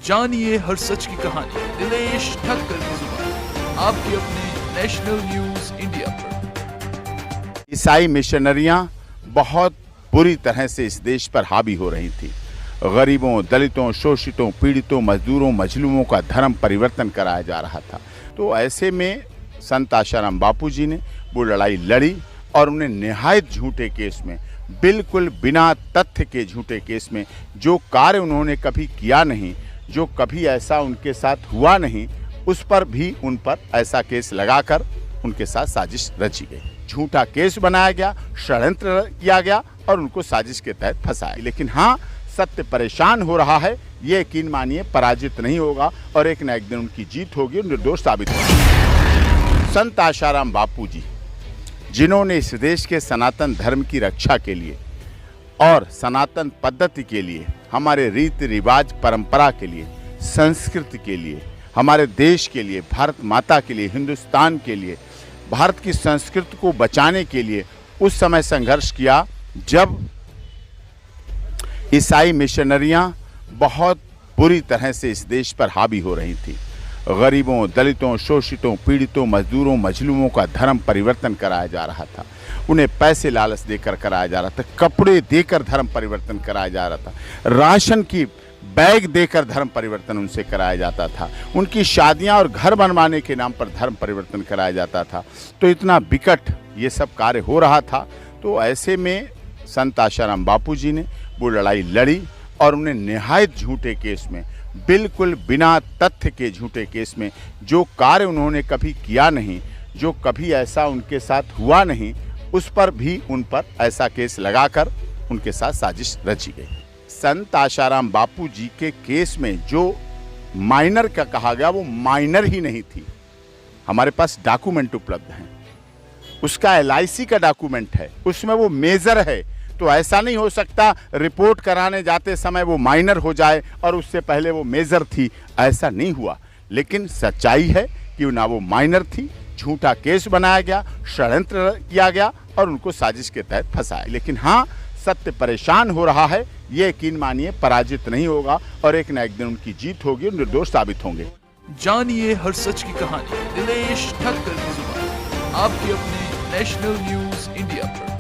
जानिए हर सच की कहानी दिनेश ठक्कर की जुबान आपके अपने नेशनल न्यूज इंडिया पर। ईसाई मिशनरियां बहुत बुरी तरह से इस देश पर हावी हो रही थी। गरीबों, दलितों, शोषितों, पीड़ितों, मजदूरों, मजलूमों का धर्म परिवर्तन कराया जा रहा था। तो ऐसे में संत आशाराम बापू जी ने वो लड़ाई लड़ी और उन्हें निहायत झूठे केस में, बिल्कुल बिना तथ्य के झूठे केस में, जो कार्य उन्होंने कभी किया नहीं, जो कभी ऐसा उनके साथ हुआ नहीं, उस पर भी उन पर ऐसा केस लगाकर उनके साथ साजिश रची गई। झूठा केस बनाया गया, षड्यंत्र किया गया और उनको साजिश के तहत फंसाया। लेकिन हाँ, सत्य परेशान हो रहा है, ये यकीन मानिए पराजित नहीं होगा और एक न एक दिन उनकी जीत होगी, निर्दोष साबित होगी। संत आशाराम बापू जी, जिन्होंने इस देश के सनातन धर्म की रक्षा के लिए और सनातन पद्धति के लिए, हमारे रीति रिवाज परंपरा के लिए, संस्कृति के लिए, हमारे देश के लिए, भारत माता के लिए, हिंदुस्तान के लिए, भारत की संस्कृति को बचाने के लिए उस समय संघर्ष किया जब ईसाई मिशनरियां बहुत बुरी तरह से इस देश पर हावी हो रही थी। गरीबों, दलितों, शोषितों, पीड़ितों, मजदूरों, मजलूमों का धर्म परिवर्तन कराया जा रहा था। उन्हें पैसे लालच देकर कराया जा रहा था, कपड़े देकर धर्म परिवर्तन कराया जा रहा था, राशन की बैग देकर धर्म परिवर्तन उनसे कराया जाता था, उनकी शादियां और घर बनवाने के नाम पर धर्म परिवर्तन कराया जाता था। तो इतना विकट ये सब कार्य हो रहा था। तो ऐसे में संत आशाराम बापू जी ने वो लड़ाई लड़ी और उन्हें निहायत झूठे केस में, बिल्कुल बिना तथ्य के झूठे केस में, जो कार्य उन्होंने कभी किया नहीं, जो कभी ऐसा उनके साथ हुआ नहीं, उस पर भी उन पर ऐसा केस लगाकर उनके साथ साजिश रची गई। संत आशाराम बापू जी के केस में जो माइनर का कहा गया, वो माइनर ही नहीं थी। हमारे पास डॉक्यूमेंट उपलब्ध हैं, उसका LIC का डॉक्यूमेंट है, उसमें वो मेजर है। तो ऐसा नहीं हो सकता रिपोर्ट कराने जाते समय वो माइनर हो जाए और उससे पहले वो मेजर थी, ऐसा नहीं हुआ। लेकिन सच्चाई है कि ना वो माइनर थी, झूठा केस बनाया गया, षड्यंत्र किया गया और उनको साजिश के तहत फंसाया। लेकिन हाँ, सत्य परेशान हो रहा है, ये यकीन मानिए पराजित नहीं होगा और एक न एक दिन उनकी जीत होगी, निर्दोष साबित होंगे। जानिए हर सच की कहानी दिनेश ठक्कर की जुबान आपके अपने नेशनल न्यूज इंडिया पर।